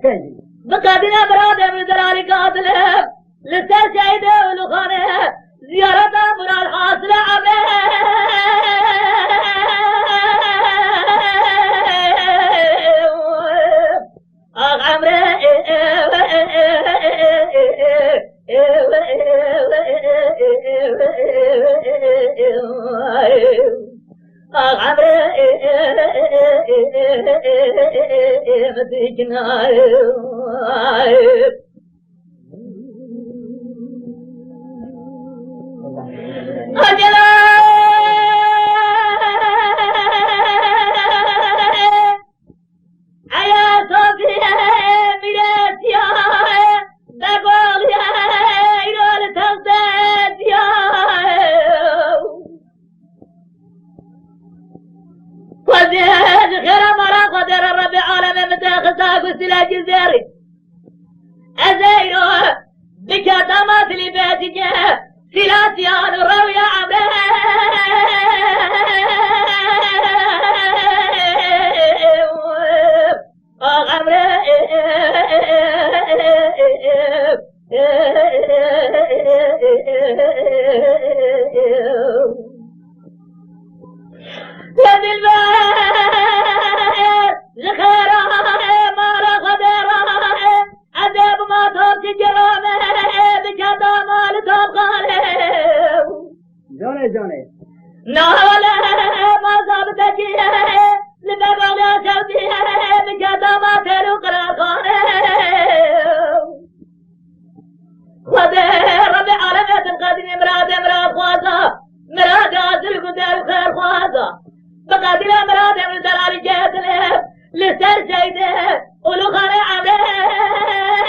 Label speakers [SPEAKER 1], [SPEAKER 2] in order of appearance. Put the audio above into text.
[SPEAKER 1] بقادنا براد من دلالي قاتله لسه شهيده ولخانه زيارة مراد حاصله عمه عمره عمره مديكنا أجلا عيا صوفيا ميراتيا دقوليا إيرول تغداديا وزياد خير مرا قدر الرب عالم متاخصاك وسلا جزيري أزيرو بكتامات لبيتك سلاسيان الروية عمره عمره هذه البيت لخيرها ما رغدرها عذاب ما توب تجرمه بكذا مال تبغاله
[SPEAKER 2] جاني
[SPEAKER 1] ناوله ما صابت جيه لبغلا شوتيه بكذا ما تلو قراخانه خذ ربي عالمية القادم مراد خوازا مراد عزل قدر خير خوازا بقادنا مراد من دلالي جهتنا لسر شيده ولو خانه عمره